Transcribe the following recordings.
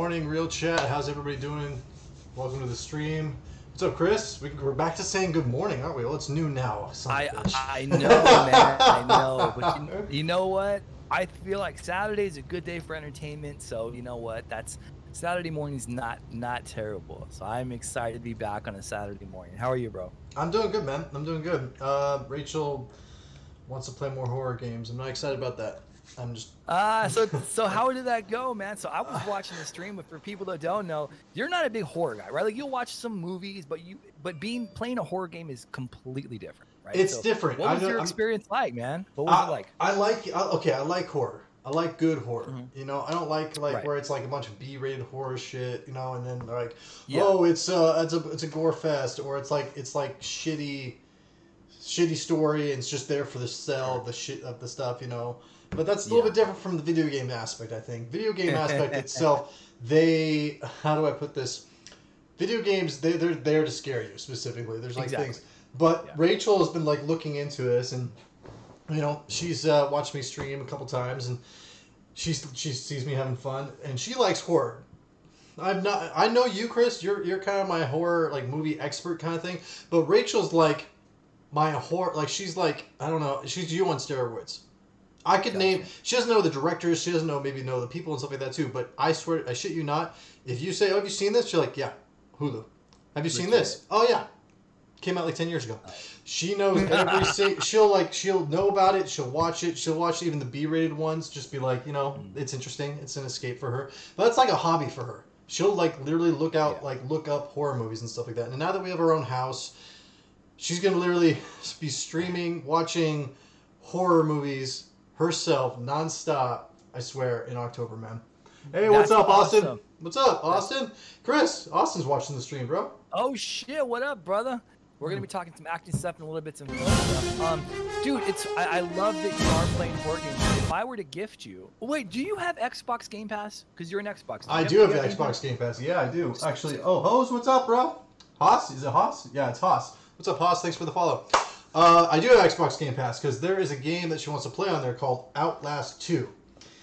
morning, ReelChat. How's everybody doing? Welcome to the stream. What's up, Chris? We're back to saying good morning, aren't we? Well, it's noon now. I know, man. I know. But you know what? I feel like Saturday is a good day for entertainment. So you know what? That's Saturday morning's not terrible. So I'm excited to be back on a Saturday morning. How are you, bro? I'm doing good, man. I'm doing good. Rachel wants to play more horror games. I'm not excited about that. I'm just. So how did that go, man? So I was watching the stream, but for people that don't know, you're not a big horror guy, right? Like you'll watch some movies, but playing a horror game is completely different, right? It's different. What was your experience like, man? What was it like? I like horror. I like good horror. Mm-hmm. You know, I don't like right. where it's like a bunch of B-rated horror shit. You know, and then like, oh, it's a gore fest, or it's like shitty story, and it's just there for the sell of the shit of the stuff. You know. But that's a little bit different from the video game aspect, I think. Video game aspect itself, how do I put this? Video games, they're there to scare you specifically. There's like things. But Rachel has been like looking into this, and you know, she's watched me stream a couple times, and she sees me having fun, and she likes horror. I know you, Chris. You're kind of my horror like movie expert kind of thing, but Rachel's like my horror. Like she's like, I don't know. She's you on steroids. I could name. She doesn't know the directors. She doesn't know the people and stuff like that too. But I swear, I shit you not. If you say, "Oh, have you seen this?" She's like, "Yeah, Hulu." Have you seen this? Oh yeah, came out like 10 years ago. She knows every. She'll know about it. She'll watch it. She'll watch even the B-rated ones. Just be like, you know, it's interesting. It's an escape for her. But it's like a hobby for her. She'll like literally look up horror movies and stuff like that. And now that we have our own house, she's gonna literally be streaming, watching horror movies herself nonstop, I swear, in October, man. Hey, what's up, Austin? Awesome. What's up, Austin? Chris, Austin's watching the stream, bro. Oh shit, what up, brother? We're gonna be talking some acting stuff and a little bit some stuff. Dude, I love that you are playing horror games. If I were to gift you, wait, do you have Xbox Game Pass? Because you're an Xbox. I do have Xbox Game Pass. Yeah, I do. Actually, Hose, what's up, bro? Haas, is it Haas? Yeah, it's Haas. What's up, Haas? Thanks for the follow. I do have Xbox Game Pass because there is a game that she wants to play on there called Outlast 2.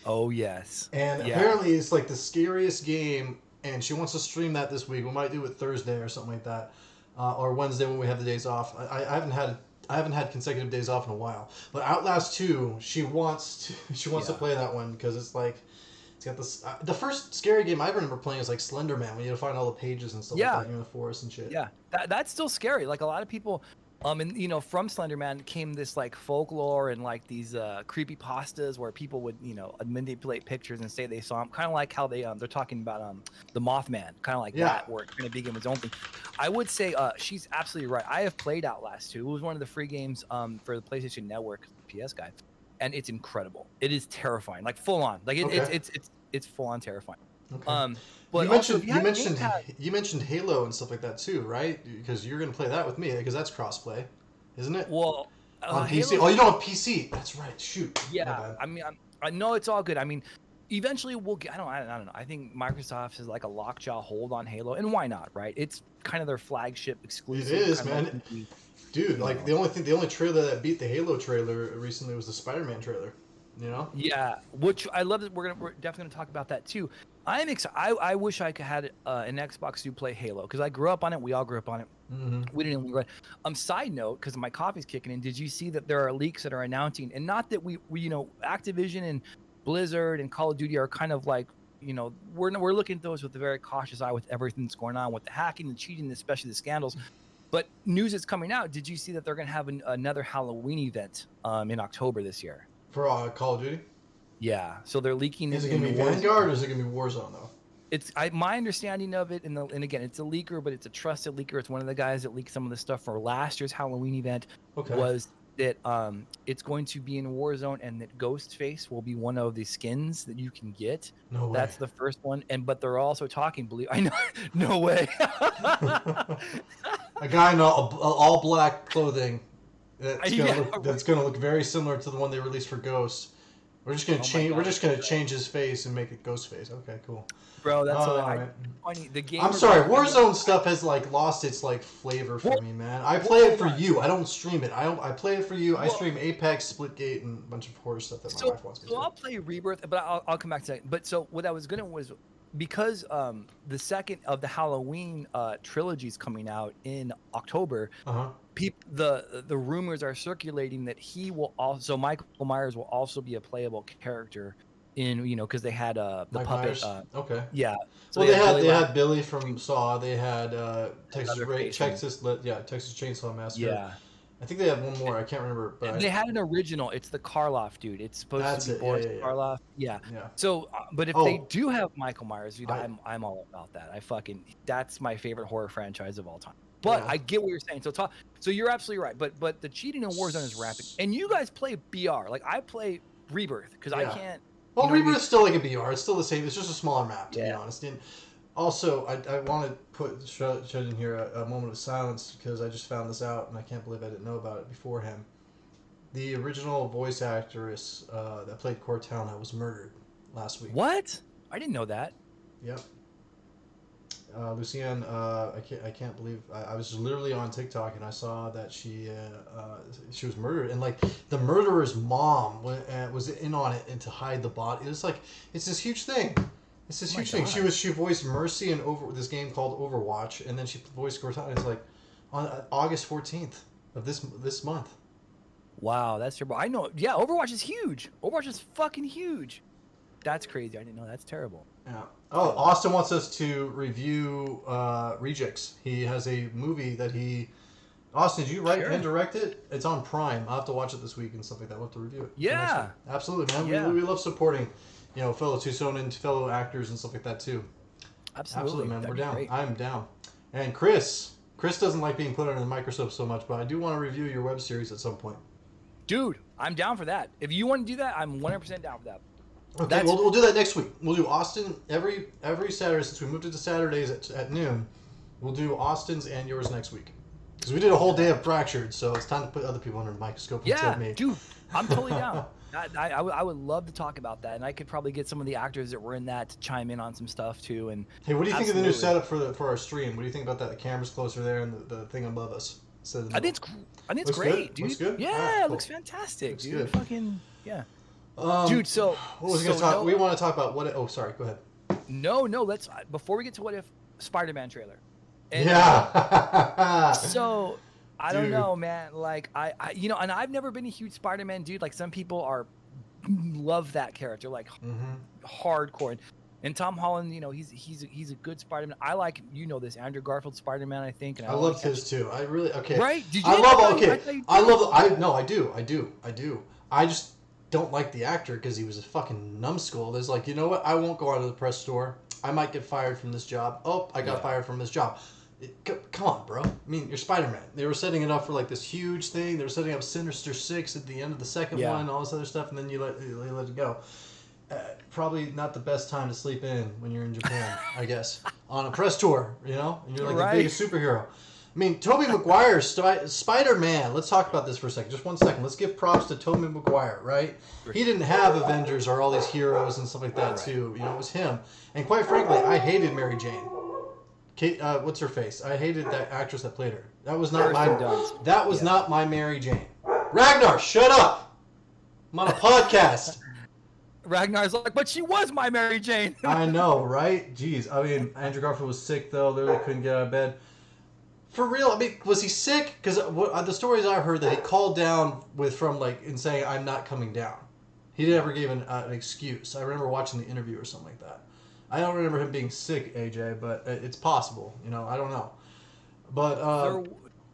Oh, yes. And apparently it's like the scariest game, and she wants to stream that this week. We might do it Thursday or something like that, or Wednesday when we have the days off. I haven't had consecutive days off in a while. But Outlast 2, she wants to play that one because it's like it's got this. The first scary game I remember playing was like Slender Man, when you had to find all the pages and stuff like that in the forest and shit. Yeah, that's still scary. Like a lot of people. And you know, from Slender Man came this like folklore and like these creepy pastas where people would, you know, manipulate pictures and say they saw him, kind of like how they're talking about the Mothman, kind of like that, where it kind of became its own thing. I would say she's absolutely right. I have played Outlast 2. It was one of the free games for the PlayStation Network, PS guy, and it's incredible. It is terrifying, like full on, like it's full on terrifying. Okay. But you mentioned Halo and stuff like that too, right? Because you're gonna play that with me because that's crossplay, isn't it? Well, on PC. Oh, you don't have PC. That's right. Shoot. Yeah. I mean, I know it's all good. I mean, eventually we'll get. I don't know. I think Microsoft has like a lockjaw hold on Halo, and why not, right? It's kind of their flagship exclusive. It is, man. Dude, like the only trailer that beat the Halo trailer recently was the Spider-Man trailer. You know? Yeah, which I love. That we're definitely gonna talk about that too. I'm excited. I wish I could had an Xbox to play Halo because I grew up on it. We all grew up on it. Mm-hmm. We didn't regret. Side note, because my coffee's kicking in. Did you see that there are leaks that are announcing, and not that we you know, Activision and Blizzard and Call of Duty are kind of like, you know, we're looking at those with a very cautious eye with everything that's going on with the hacking and cheating, especially the scandals. But news is coming out. Did you see that they're gonna have another Halloween event in October this year? For Call of Duty? Yeah, so they're leaking. Is it going to be Vanguard or is it going to be Warzone though? It's my understanding of it, and again, it's a leaker, but it's a trusted leaker. It's one of the guys that leaked some of the stuff for last year's Halloween event. Okay. Was that it's going to be in Warzone, and that Ghostface will be one of the skins that you can get. No way. That's the first one, but they're also talking. I know, no way. A guy in all black clothing. That's gonna look very similar to the one they released for Ghost. We're just gonna change. We're just gonna change his face and make it Ghostface. Okay, cool. Bro, that's funny. The game. I'm sorry, Warzone stuff has like lost its like flavor for me, man. I play it for you. I don't stream it. I play it for you. I stream Apex, Splitgate, and a bunch of horror stuff that my wife wants me to. So I'll play Rebirth, but I'll come back to that. But so what I was gonna was because the second of the Halloween trilogy is coming out in October. The rumors are circulating that he will also Michael Myers will also be a playable character in because they had the Mike puppet. Myers. Okay. Yeah. So well, they had Billy from Saw. They had Texas Chainsaw Massacre. Yeah. I think they had one more. I can't remember. But they had an original. It's the Karloff dude. It's supposed to be Boris Karloff. Yeah. So, but if they do have Michael Myers, dude, I'm all about that. That's my favorite horror franchise of all time. But I get what you're saying. So you're absolutely right. But the cheating in Warzone is rampant. And you guys play BR. Like I play Rebirth because I can't. Well, Rebirth's still like a BR. It's still the same. It's just a smaller map, to be honest. And also, I want to put in here a moment of silence because I just found this out and I can't believe I didn't know about it beforehand. The original voice actress that played Cortana was murdered last week. What? I didn't know that. Yep. Lucienne, I can't believe I was literally on TikTok and I saw that she was murdered, and like the murderer's mom was in on it and to hide the body. It was like it's this huge thing. It's this huge thing. She voiced Mercy in this game called Overwatch, and then she voiced Cortana. It's like on August 14th of this month. Wow, that's terrible. I know. Yeah, Overwatch is huge. Overwatch is fucking huge. That's crazy. I didn't know. That's terrible. Yeah. Oh, Austin wants us to review Rejects. He has a movie that Austin, did you write and direct it? It's on Prime. I'll have to watch it this week and stuff like that. We'll have to review it. Yeah. Absolutely, man. Yeah. We love supporting, fellow Tucsonan, fellow actors and stuff like that too. Absolutely, man. We're down. Great. I'm down. And Chris doesn't like being put under the microscope so much, but I do want to review your web series at some point. Dude, I'm down for that. If you want to do that, I'm 100% down for that. Okay, we'll do that next week. We'll do Austin every Saturday since we moved it to Saturdays at noon. We'll do Austin's and yours next week because we did a whole day of Fractured, so it's time to put other people under the microscope instead of me. Dude, I'm totally down. I would love to talk about that, and I could probably get some of the actors that were in that to chime in on some stuff too. And hey, what do you think of the new setup for our stream? What do you think about that? The camera's closer there and the thing above us. I think it's great, dude. Looks good? Yeah, right, cool. It looks fantastic, dude. Good. Fucking yeah. Dude, so what was gonna talk? We want to talk about what? Oh, sorry. Go ahead. No. Let's before we get to what if Spider-Man trailer. And, so I don't know, man. Like I and I've never been a huge Spider-Man dude. Like some people love that character, like hardcore. And Tom Holland, he's a good Spider-Man. I like this Andrew Garfield Spider-Man. I think. And I loved his too. I really Right? Did you? I do. I just don't like the actor because he was a fucking numbskull. There's like, you know what? I won't go out to the press store. I might get fired from this job. Oh, I got fired from this job. Come on, bro. I mean, you're Spider-Man. They were setting it up for like this huge thing. They were setting up Sinister Six at the end of the second one and all this other stuff, and then you let it go. Probably not the best time to sleep in when you're in Japan, I guess, on a press tour, and you're like the biggest superhero. I mean, Tobey Maguire, Spider-Man. Let's talk about this for a second. Just 1 second. Let's give props to Tobey Maguire, right? He didn't have Avengers or all these heroes and stuff like that, too. It was him. And quite frankly, I hated Mary Jane. Kate, what's her face? I hated that actress that played her. That was not not my Mary Jane. Ragnar, shut up! I'm on a podcast. Ragnar's like, but she was my Mary Jane. I know, right? Jeez. I mean, Andrew Garfield was sick, though. Literally couldn't get out of bed. For real, I mean, was he sick? Because the stories I heard that he called down and saying, I'm not coming down. He never gave an excuse. I remember watching the interview or something like that. I don't remember him being sick, AJ, but it's possible. I don't know. But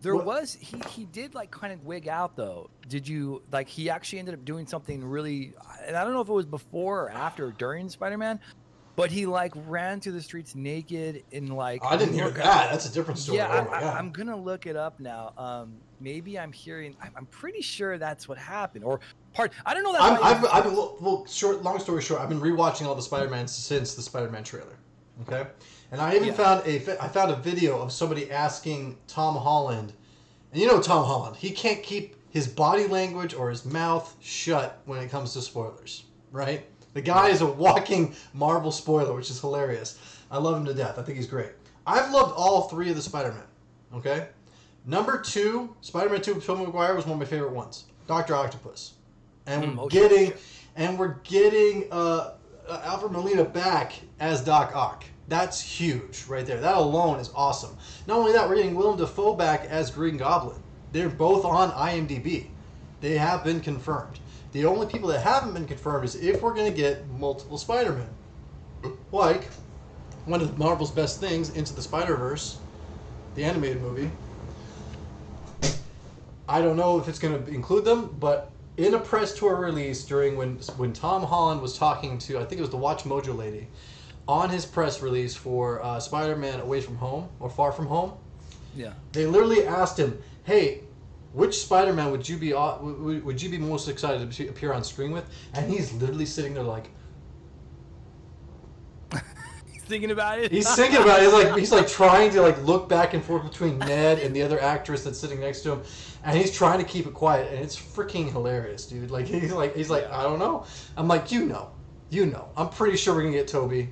he did like kind of wig out though. Did you he actually ended up doing something really, and I don't know if it was before or after or during Spider-Man, but he ran through the streets naked and I didn't hear that. That's a different story. Yeah, I'm gonna look it up now. Maybe I'm hearing. I'm pretty sure that's what happened. Or I don't know. Long story short, I've been rewatching all the Spider-Man since the Spider-Man trailer. Okay, and I even found a video of somebody asking Tom Holland, and Tom Holland, he can't keep his body language or his mouth shut when it comes to spoilers, right? The guy is a walking Marvel spoiler, which is hilarious. I love him to death. I think he's great. I've loved all three of the Spider-Men. Okay? Number 2, Spider-Man 2 with Tobey Maguire was one of my favorite ones. Dr. Octopus. And we're getting Alfred Molina back as Doc Ock. That's huge right there. That alone is awesome. Not only that, we're getting Willem Dafoe back as Green Goblin. They're both on IMDb. They have been confirmed. The only people that haven't been confirmed is if we're going to get multiple Spider-Men. Like one of Marvel's best things, Into the Spider-Verse, the animated movie. I don't know if it's going to include them, but in a press tour release during when Tom Holland was talking to, I think it was the Watch Mojo lady, on his press release for Spider-Man Away From Home or Far From Home, they literally asked him, "Hey, which Spider-Man would you be most excited to appear on screen with?" And he's literally sitting there like, he's thinking about it. He's thinking about it. He's like trying to like look back and forth between Ned and the other actress that's sitting next to him, and he's trying to keep it quiet, and it's freaking hilarious, dude. Like he's like I don't know. I'm like, you know. I'm pretty sure we're gonna get Toby.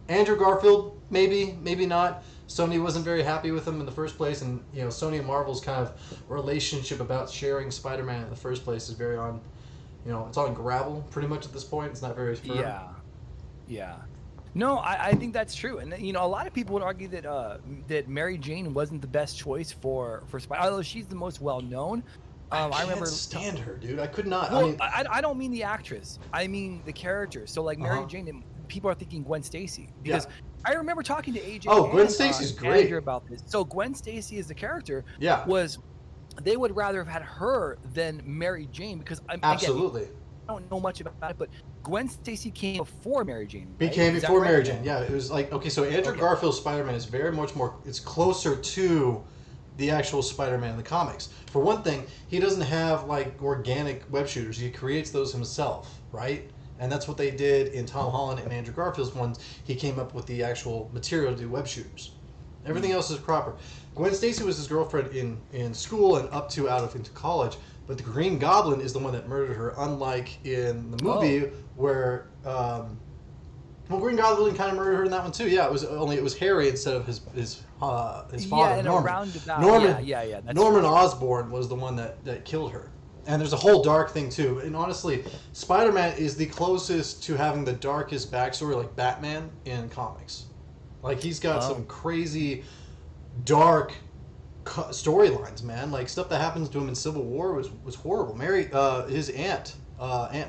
Andrew Garfield, maybe not. Sony wasn't very happy with him in the first place, and Sony and Marvel's kind of relationship about sharing Spider-Man in the first place is very on, it's on gravel pretty much at this point. It's not very firm. Yeah. No, I think that's true, and a lot of people would argue that that Mary Jane wasn't the best choice for Spider, although she's the most well known. I remember stand her, dude. I could not. Well, I don't mean the actress. I mean the character. So like Mary Jane, people are thinking Gwen Stacy because I remember talking to AJ. Oh, Gwen Stacy's great. About this. So Gwen Stacy as the character. Was they would rather have had her than Mary Jane because absolutely. Again, I don't know much about it, but Gwen Stacy came before Mary Jane. Right? Became before Mary Jane. Yeah, it was like so Andrew Garfield's Spider-Man is very much more. It's closer to the actual Spider-Man in the comics. For one thing, he doesn't have like organic web shooters. He creates those himself, right? And that's what they did in Tom Holland and Andrew Garfield's ones. He came up with the actual material to do web shooters. Everything else is proper. Gwen Stacy was his girlfriend in school and up to into college. But the Green Goblin is the one that murdered her, unlike in the movie where Green Goblin kind of murdered her in that one too. Yeah, it was Harry instead of his father, Norman. Norman Osborn was the one that killed her. And there's a whole dark thing too. And honestly, Spider-Man is the closest to having the darkest backstory like Batman in comics. Like he's got some crazy dark storylines, man. Like stuff that happens to him in Civil War was horrible. His aunt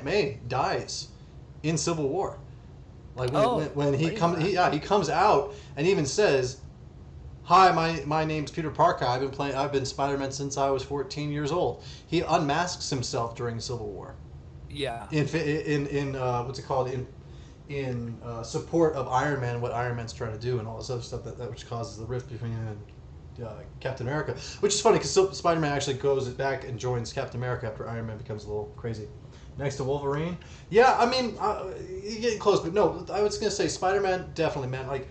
May dies in Civil War. Like when he comes out and even says, "Hi, my name's Peter Parker. I've been Spider-Man since I was 14 years old." He unmasks himself during Civil War. Yeah. In what's it called? In support of Iron Man, what Iron Man's trying to do, and all this other stuff that which causes the rift between him and Captain America, which is funny because Spider-Man actually goes back and joins Captain America after Iron Man becomes a little crazy. Next to Wolverine, yeah, I mean, you're getting close, but no, I was gonna say Spider-Man definitely, man. Like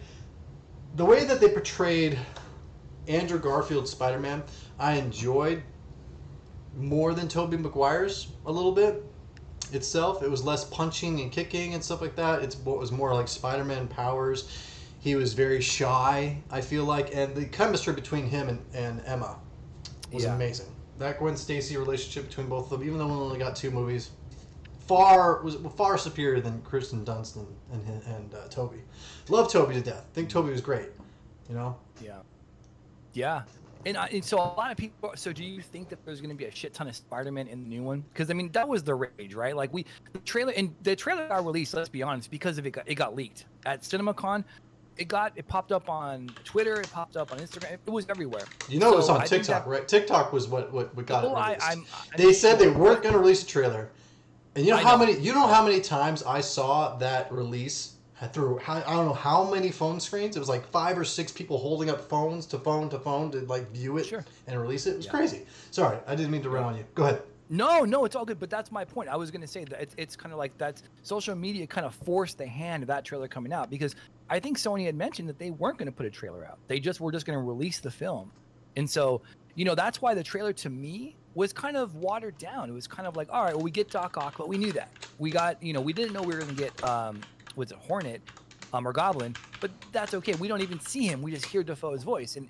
the way that they portrayed Andrew Garfield's Spider-Man, I enjoyed more than Tobey Maguire's a little bit itself. It was less punching and kicking and stuff like that. It was more like Spider-Man powers. He was very shy, I feel like, and the chemistry between him and Emma was amazing. That Gwen Stacy relationship between both of them, even though we only got 2 movies, was far superior than Kristen Dunst and Toby. Love Toby to death. Think Toby was great. Yeah. And so a lot of people. So do you think that there's going to be a shit ton of Spider-Man in the new one? Because I mean that was the rage, right? Like the trailer got released. Let's be honest, because of it got leaked at CinemaCon. It popped up on Twitter. It popped up on Instagram. It was everywhere. It was on TikTok, right? TikTok was what got it released. They said they weren't going to release a trailer, and how many times I saw that release through I don't know how many phone screens. It was like 5 or 6 people holding up phones to phone to like view it and release it. It was crazy. Sorry, I didn't mean to run on you. Go ahead. No, it's all good. But that's my point. I was going to say that it's kind of like that social media kind of forced the hand of that trailer coming out because I think Sony had mentioned that they weren't going to put a trailer out. They were just going to release the film. And so, that's why the trailer to me was kind of watered down. It was kind of like, all right, well, we get Doc Ock, but we knew that. We got, we didn't know we were going to get, was it Hornet or Goblin, but that's okay. We don't even see him. We just hear Dafoe's voice. And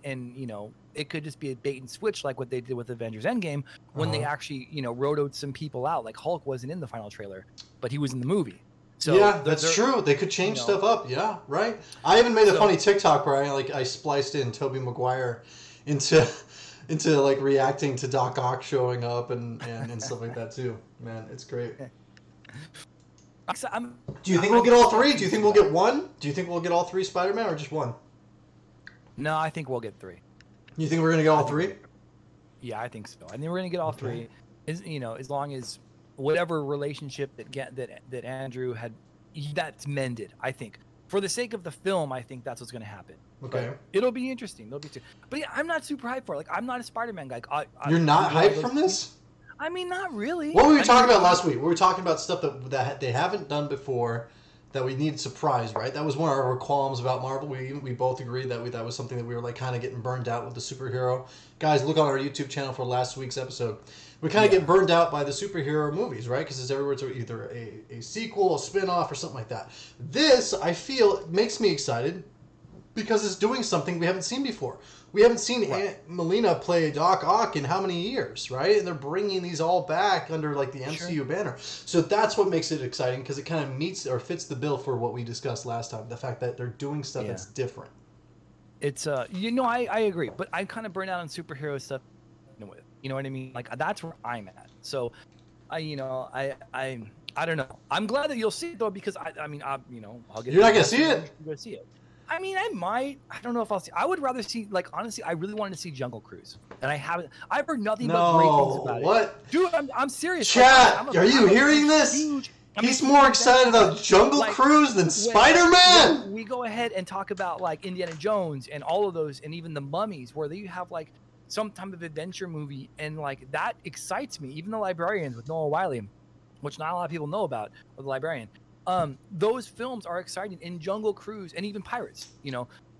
it could just be a bait and switch like what they did with Avengers Endgame when they actually, rotoed some people out. Like Hulk wasn't in the final trailer, but he was in the movie. So yeah, that's true. They could change stuff up. Yeah, right. I even made a funny TikTok where I spliced in Tobey Maguire into like reacting to Doc Ock showing up and stuff like that too. Man, it's great. Do you think we'll get all three? Do you think we'll get one? Do you think we'll get all three Spider-Man or just one? No, I think we'll get three. You think we're gonna get all three? Yeah, I think so. I think we're gonna get all three. As long as whatever relationship that Andrew had, that's mended. I think for the sake of the film, I think that's what's gonna happen. Okay. But it'll be interesting. But yeah, I'm not super hyped for it. Like, I'm not a Spider-Man guy. You're not hyped from this? I mean, not really. What were we talking about last week? We were talking about stuff that they haven't done before that we need surprise, right? That was one of our qualms about Marvel. We both agreed that was something that we were like kind of getting burned out with the superhero. Guys, look on our YouTube channel for last week's episode. We kind of get burned out by the superhero movies, right? Because it's everywhere to either a sequel, a spin-off, or something like that. This, I feel, makes me excited because it's doing something we haven't seen before. We haven't seen Aunt Melina play Doc Ock in how many years, right? And they're bringing these all back under like the MCU banner. So that's what makes it exciting because it kind of meets or fits the bill for what we discussed last time. The fact that they're doing stuff that's different. It's I agree, but I'm kind of burned out on superhero stuff. You know what I mean? Like, that's where I'm at. So, I don't know. I'm glad that you'll see it though because I'll get. You're not gonna see it. You're gonna see it. I mean, I might. I don't know if I'll see. I would rather see, like, honestly, I really wanted to see Jungle Cruise, and I haven't. I've heard nothing but great things about it. What? Dude, I'm serious. Chat, are you hearing this? He's more excited about Jungle Cruise than Spider-Man. We go ahead and talk about like Indiana Jones and all of those, and even the Mummies, where you have like some type of adventure movie, and like that excites me. Even the Librarians with Noah Wyle, which not a lot of people know about, or the Librarian. Those films are exciting. In Jungle Cruise and even Pirates,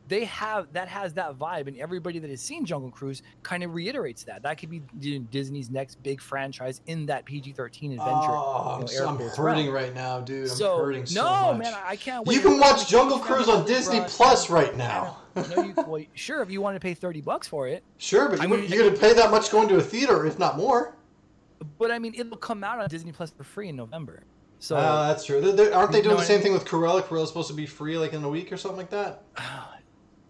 they has that vibe, and everybody that has seen Jungle Cruise kind of reiterates that. That could be Disney's next big franchise in that PG-13 adventure. Oh, I'm hurting right now, dude. I'm hurting so much. Man, I can't wait. You can watch Jungle Cruise on Disney Plus right now. Sure, if you want to pay $30 for it. Sure, but you're going to pay that much going to a theater, if not more. But I mean, it'll come out on Disney Plus for free in November. So that's true. Aren't they doing the same thing with Cruella? Cruella's supposed to be free like in a week or something like that?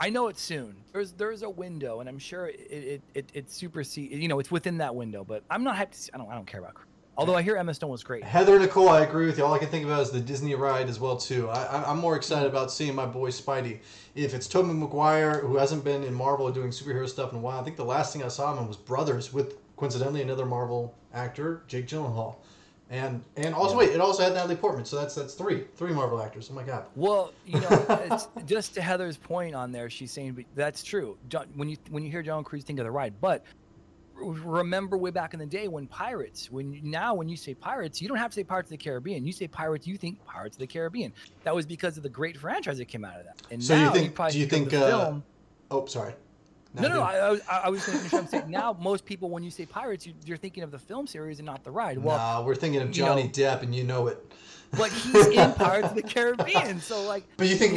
I know it's soon. There's a window, and I'm sure it supersedes. It's within that window. But I'm not hyped to see. I don't care about Cruella. Although I hear Emma Stone was great. Heather Nicole, I agree with you. All I can think about is the Disney ride as well too. I'm more excited about seeing my boy Spidey. If it's Tobey Maguire, who hasn't been in Marvel doing superhero stuff in a while, I think the last thing I saw him in was Brothers with coincidentally another Marvel actor, Jake Gyllenhaal. And also wait, it also had Natalie Portman, so that's three Marvel actors. Oh my god. Well, it's just to Heather's point on there, she's saying that's true. When you hear John Cruise, think of the ride, but remember way back in the day when you say pirates, you don't have to say Pirates of the Caribbean. You say pirates, you think Pirates of the Caribbean. That was because of the great franchise that came out of that. And so now, do you think film, oh, sorry. No, I was going to finish. I'm saying now most people, when you say Pirates, you're thinking of the film series and not the ride. Well, we're thinking of Johnny Depp, and you know it. But he's in Pirates of the Caribbean, so like. But do you think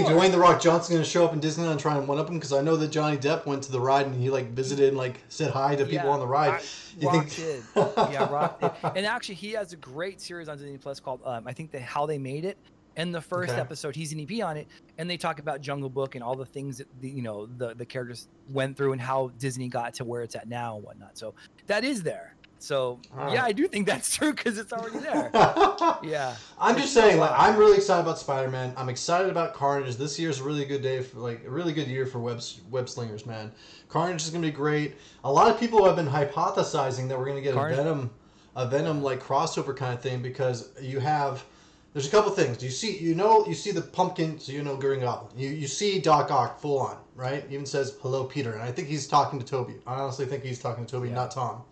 Dwayne the Rock Johnson's going to show up in Disneyland and try and one up him? Because I know that Johnny Depp went to the ride and he like visited and like said hi to people on the ride. Rock did. Rock did. And actually, he has a great series on Disney Plus called I think How They Made It. And the first episode, he's an EP on it, and they talk about Jungle Book and all the things that the characters went through and how Disney got to where it's at now and whatnot. So that is there. So I do think that's true because it's already there. Yeah. I'm just saying, like, I'm really excited about Spider-Man. I'm excited about Carnage. This year's a really good day for a really good year for web slingers, man. Carnage is gonna be great. A lot of people have been hypothesizing that we're gonna get a Venom like crossover kind of thing because there's a couple things. You see the pumpkin, so Green Goblin. You see Doc Ock full on, right? He even says, "Hello, Peter." And I think he's talking to Toby. I honestly think he's talking to Toby, not Tom.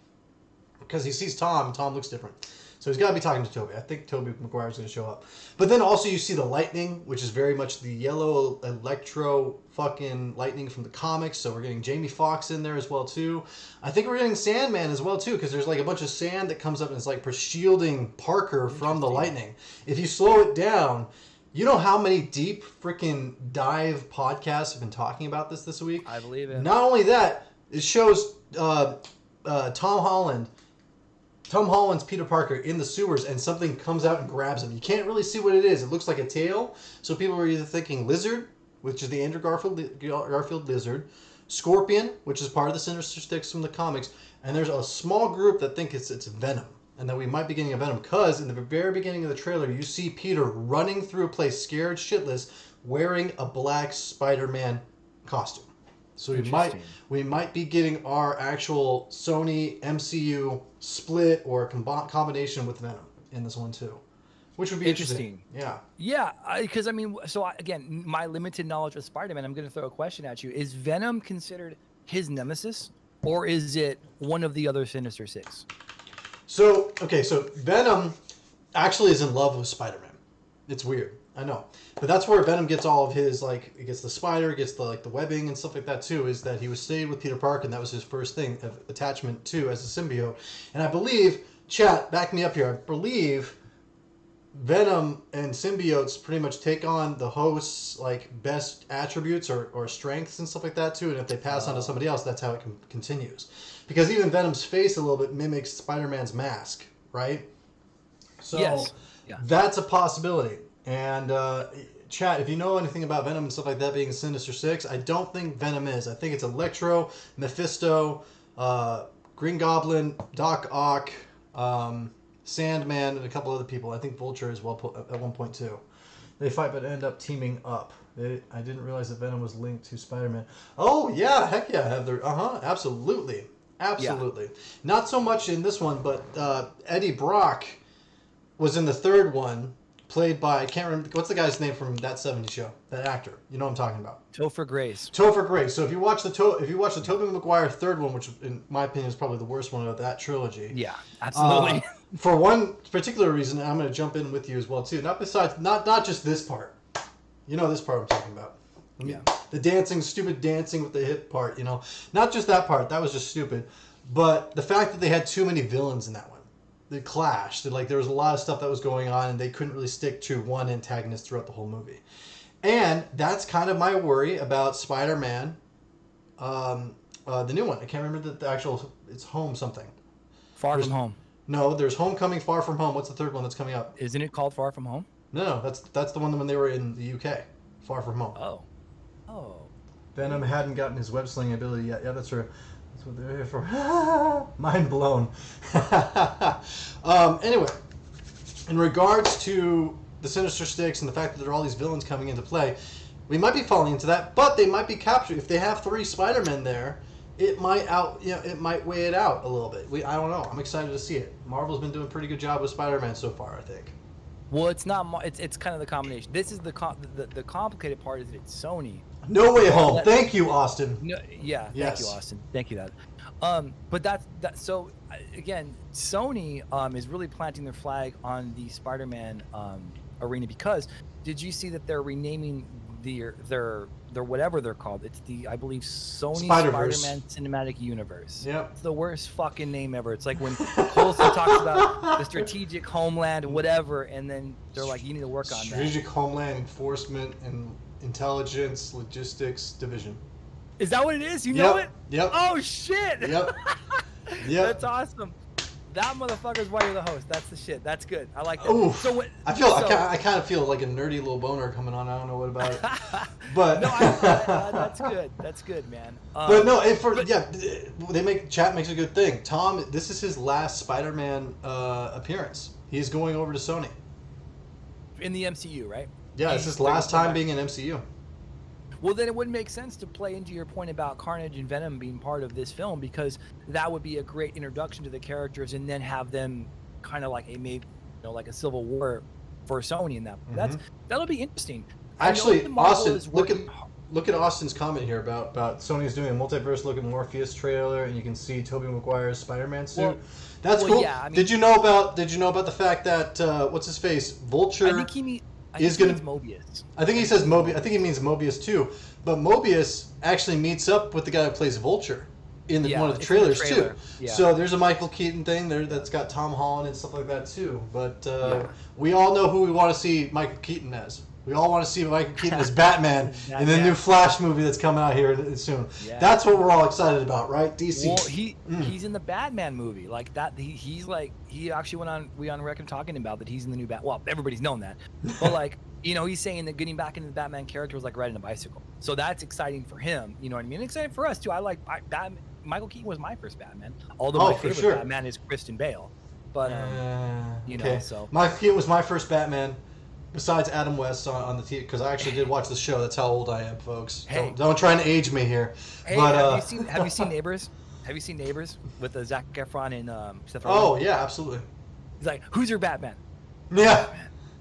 Because he sees Tom, and Tom looks different. So he's got to be talking to Toby. I think Tobey Maguire's going to show up. But then also you see the lightning, which is very much the yellow electro fucking lightning from the comics. So we're getting Jamie Foxx in there as well, too. I think we're getting Sandman as well, too, because there's like a bunch of sand that comes up and it's like shielding Parker from the lightning. If you slow it down, you know how many deep freaking dive podcasts have been talking about this week? I believe it. Not only that, it shows Tom Holland Tom Holland's Peter Parker in the sewers, and something comes out and grabs him. You can't really see what it is. It looks like a tail, so people are either thinking lizard, which is the Andrew Garfield lizard, Scorpion, which is part of the Sinister Six from the comics, and there's a small group that think it's Venom, and that we might be getting a Venom, because in the very beginning of the trailer, you see Peter running through a place scared shitless, wearing a black Spider-Man costume. So we might be getting our actual Sony MCU split or combination with Venom in this one too, which would be interesting. Yeah, because again, my limited knowledge of Spider-Man, I'm going to throw a question at you: is Venom considered his nemesis, or is it one of the other Sinister Six? So Venom actually is in love with Spider-Man. It's weird, I know. But that's where Venom gets all of his, like, he gets the spider, gets the webbing and stuff like that too, is that he was stayed with Peter Parker, and that was his first thing of attachment to as a symbiote. And I believe, chat, back me up here, I believe Venom and symbiotes pretty much take on the host's, like, best attributes or strengths and stuff like that too, and if they pass on to somebody else, that's how it continues. Because even Venom's face a little bit mimics Spider-Man's mask, right? So yes. That's a possibility. And chat, if you know anything about Venom and stuff like that being Sinister Six, I don't think Venom is. I think it's Electro, Mephisto, Green Goblin, Doc Ock, Sandman, and a couple other people. I think Vulture as well at one point too. They fight but end up teaming up. I didn't realize that Venom was linked to Spider-Man. Oh yeah, heck yeah, Heather. Absolutely. Yeah. Not so much in this one, but Eddie Brock was in the third one. Played by, I can't remember, what's the guy's name from That 70s Show? That actor. You know what I'm talking about. Topher Grace. So if you watch the Tobey Maguire third one, which in my opinion is probably the worst one of that trilogy. Yeah, absolutely. For one particular reason, I'm going to jump in with you as well too. Not just this part. You know this part I'm talking about. The stupid dancing with the hip part, you know. Not just that part. That was just stupid. But the fact that they had too many villains in that one. They clashed. There was a lot of stuff that was going on, and they couldn't really stick to one antagonist throughout the whole movie. And that's kind of my worry about Spider-Man, the new one. I can't remember the actual. It's Home something. Far From Home. No, there's Homecoming, Far From Home. What's the third one that's coming up? Isn't it called Far From Home? No, that's the one when they were in the UK. Far From Home. Oh. Venom hadn't gotten his web slinging ability yet. Yeah, that's true. That's what they're here for. Mind blown. Anyway, in regards to the Sinister Six and the fact that there are all these villains coming into play, we might be falling into that, but they might be captured. If they have 3 Spider-Men there, it might weigh it out a little bit. I don't know. I'm excited to see it. Marvel's been doing a pretty good job with Spider-Man so far, I think. Well, it's not. It's kind of the combination. This is the complicated part. Is that it's Sony. No Way Home. Thank you, Austin. No, yeah. Yes. Thank you, Austin. Thank you, that. But that's that. So again, Sony is really planting their flag on the Spider-Man arena, because did you see that they're renaming their whatever they're called? It's the, I believe, Sony Spider-Man Cinematic Universe. Yep. It's the worst fucking name ever. It's like when Coulson talks about the Strategic Homeland whatever, and then they're like, you need to work on that. Strategic Homeland Enforcement and Intelligence Logistics Division. Is that what it is? You know it? Yep. Oh shit. Yep. That's awesome. That motherfucker's why you're the host. That's the shit. That's good. I like that. Ooh, so I kind of feel like a nerdy little boner coming on. I don't know what about it, but no, that's good. That's good, man. But no, chat makes a good thing. Tom, this is his last Spider-Man appearance. He's going over to Sony in the MCU, right? Yeah, it's his last time being in MCU. Well, then it wouldn't make sense to play into your point about Carnage and Venom being part of this film, because that would be a great introduction to the characters, and then have them kind of like a Civil War for Sony in that. Mm-hmm. That'll be interesting. Actually, Austin, look at Austin's comment here about Sony's doing a multiverse look at Morpheus trailer, and you can see Tobey Maguire's Spider-Man suit. That's cool. Yeah, did you know about the fact that what's his face, Vulture? I think he means Mobius. I think he says Mobius. I think he means Mobius too. But Mobius actually meets up with the guy who plays Vulture in one of the trailers too. Yeah. So there's a Michael Keaton thing there that's got Tom Holland and stuff like that too. But we all know who we want to see Michael Keaton as. We all want to see Michael Keaton as Batman in the new Flash movie that's coming out here soon. Yeah. That's what we're all excited about, right? DC. Well, he's in the Batman movie, like that. He actually went on record talking about that he's in the new Bat. Well, everybody's known that, but like he's saying that getting back into the Batman character was like riding a bicycle. So that's exciting for him. You know what I mean? Exciting for us too. Batman. Michael Keaton was my first Batman, although my favorite Batman is Christian Bale. But so Michael Keaton was my first Batman. Besides Adam West on the TV, because I actually did watch the show. That's how old I am, folks. Hey, don't try and age me here. Hey, but, have you seen Neighbors? Have you seen Neighbors with Zac Efron and Seth Rogen? Oh yeah, absolutely. He's like, "Who's your Batman?" Yeah.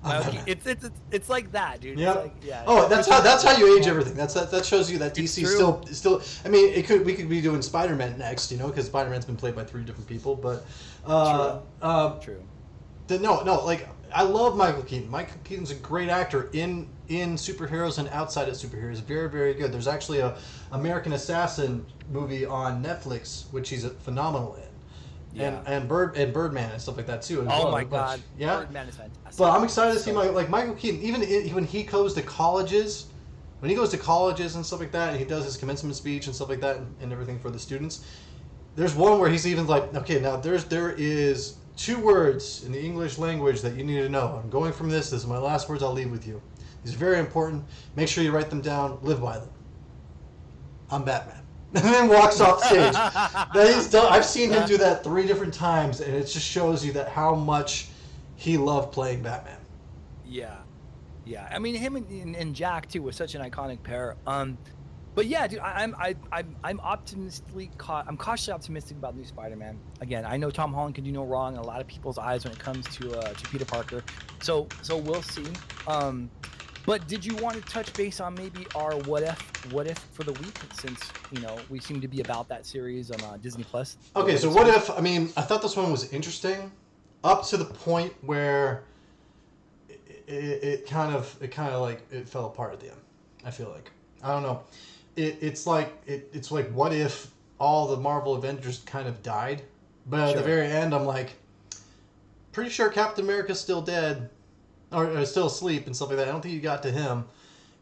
Batman. It's like that, dude. Yeah. Like, yeah. Oh, that's how you age everything. That shows you that DC still. I mean, we could be doing Spider-Man next, because Spider-Man's been played by 3 different people, but. True. No, like. I love Michael Keaton. Michael Keaton's a great actor in superheroes and outside of superheroes. Very, very good. There's actually a American Assassin movie on Netflix, which he's phenomenal in. Yeah. And Birdman and stuff like that too. Oh my God. Yeah. Birdman is fantastic. But I'm excited to see Michael Keaton. Even when he goes to colleges, and stuff like that, and he does his commencement speech and stuff like that, and everything for the students. There's one where he's even like, okay, now there is 2 words in the English language that you need to know. I'm going from this. This is my last words I'll leave with you. These are very important. Make sure you write them down. Live by them. I'm Batman. And then walks off stage. I've seen him do that 3 different times, and it just shows you that how much he loved playing Batman. Yeah. I mean, him and Jack too was such an iconic pair. But yeah, dude, I'm cautiously optimistic about new Spider-Man. Again, I know Tom Holland can do no wrong in a lot of people's eyes when it comes to Peter Parker. So we'll see. But did you want to touch base on maybe our what if for the week, since we seem to be about that series on Disney Plus? Okay, so what if? I mean, I thought this one was interesting, up to the point where it kind of like it fell apart at the end. I feel like, I don't know. It's like what if all the Marvel Avengers kind of died, but at the very end I'm like, pretty sure Captain America's still dead or still asleep and stuff like that. I don't think you got to him,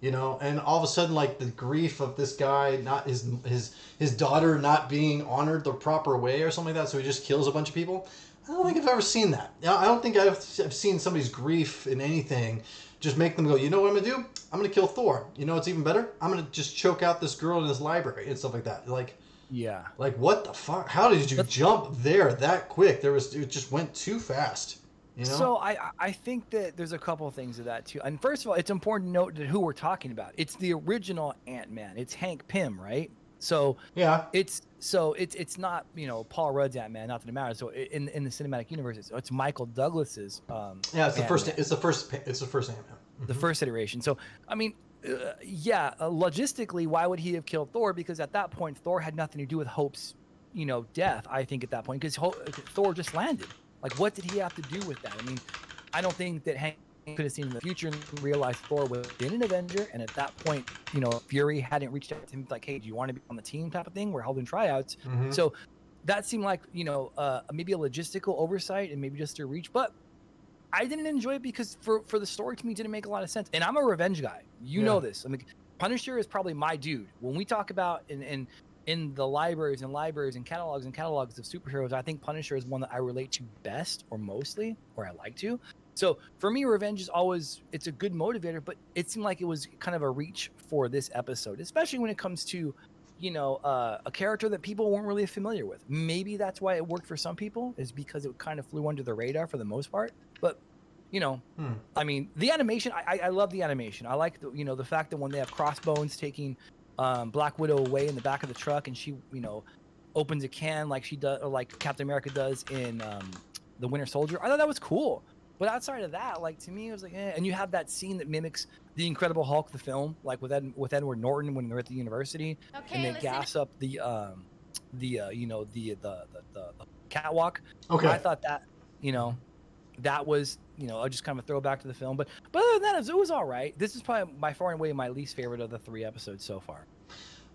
and all of a sudden, like, the grief of this guy, not his daughter not being honored the proper way or something like that, so he just kills a bunch of people. I don't think I've ever seen that. I don't think I've seen somebody's grief in anything just make them go, you know what I'm going to do? I'm going to kill Thor. You know what's even better? I'm going to just choke out this girl in this library and stuff like that. Like, yeah. Like, what the fuck? How did you jump there that quick? It just went too fast. So I think that there's a couple of things of that too. And first of all, it's important to note that who we're talking about. It's the original Ant-Man. It's Hank Pym, right? So yeah, it's not Paul Rudd's Ant-Man. Not that it matters. So in the cinematic universe, it's Michael Douglas's. It's the first. It's the first Ant-Man. Mm-hmm. The first iteration. So I mean, logistically, why would he have killed Thor? Because at that point, Thor had nothing to do with Hope's death. I think at that point, because Thor just landed. Like, what did he have to do with that? I mean, I don't think that Hank could have seen in the future and realized Thor was an Avenger, and at that point, Fury hadn't reached out to him like, hey, do you want to be on the team type of thing? We're holding tryouts. Mm-hmm. So that seemed like maybe a logistical oversight and maybe just a reach, but I didn't enjoy it because for the story, to me, didn't make a lot of sense. And I'm a revenge guy, know this. I mean, Punisher is probably my dude. When we talk about in the libraries and catalogs of superheroes, I think Punisher is one that I relate to best or mostly, or I like to. So for me, revenge is always, it's a good motivator, but it seemed like it was kind of a reach for this episode, especially when it comes to, a character that people weren't really familiar with. Maybe that's why it worked for some people, is because it kind of flew under the radar for the most part. But, I mean, the animation, I love the animation. I like the fact that when they have Crossbones taking Black Widow away in the back of the truck, and she, opens a can like she does, or like Captain America does in the Winter Soldier. I thought that was cool. But outside of that, like, to me, it was like, and you have that scene that mimics the Incredible Hulk, the film, like with Edward Norton when they're at the university, and they gas up the catwalk. Okay. I thought that, that was, just kind of a throwback to the film. But other than that, it was all right. This is probably by far and away my least favorite of the 3 episodes so far.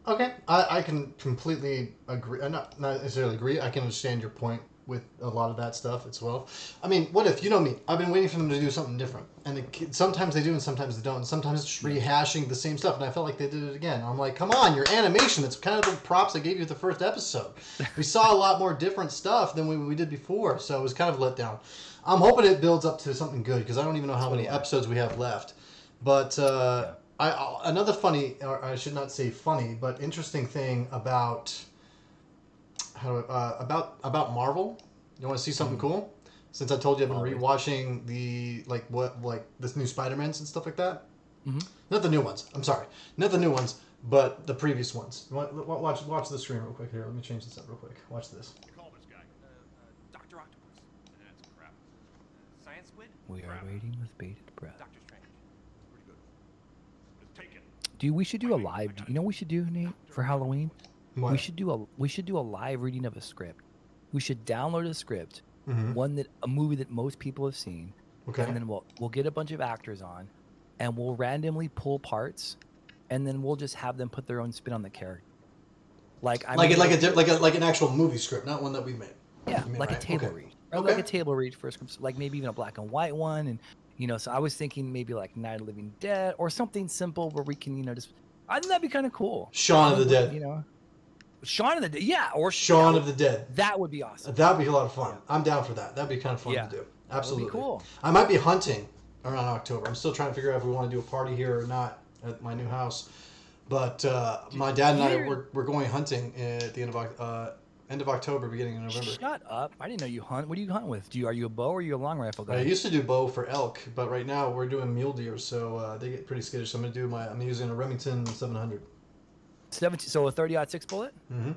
Okay, I can completely agree. Not necessarily agree. I can understand your point with a lot of that stuff as well. I mean, what if, you know me, I've been waiting for them to do something different. And sometimes they do and sometimes they don't. And sometimes it's rehashing the same stuff. And I felt like they did it again. I'm like, come on, your animation. That's kind of the props I gave you the first episode. We saw a lot more different stuff than we did before. So it was kind of let down. I'm hoping it builds up to something good because I don't even know how many episodes we have left. But another funny, or I should not say funny, but interesting thing about about Marvel. You want to see something cool? Since I told you I've been rewatching the this new Spider-Mans and stuff like that. Mm-hmm. Not the new ones. I'm sorry, not the new ones, but the previous ones. Watch the screen real quick here. Let me change this up real quick. Watch this. Call this guy, Dr. Octopus. That's crap. Science Squid. We are waiting with bated breath. Doctor Strange. Pretty good. It's taken. Dude, we should do a live. You know what we should do, Nate, for Halloween? What? We should do a live reading of a script. We should download a script, a movie that most people have seen, and then we'll get a bunch of actors on, and we'll randomly pull parts, and then we'll just have them put their own spin on the character. Like an actual movie script, not one that we made. Yeah, like a table read, or like a table read for a script, like maybe even a black and white one, and so I was thinking maybe like Night of the Living Dead or something simple where we can just. I think that'd be kind of cool. Shaun of the Dead. Shaun of the Dead, yeah, or Shaun of the Dead. That would be awesome. That'd be a lot of fun. I'm down for that. That'd be kind of fun to do. Absolutely. That'd be cool. I might be hunting around October. I'm still trying to figure out if we want to do a party here or not at my new house. But my dad and I we're going hunting at the end of October, beginning of November. Shut up! I didn't know you hunt. What do you hunt with? Are you a bow or are you a long rifle guy? I used to do bow for elk, but right now we're doing mule deer, so they get pretty skittish. So I'm using a Remington 700. 17, so a 30-06 bullet. Mm-hmm.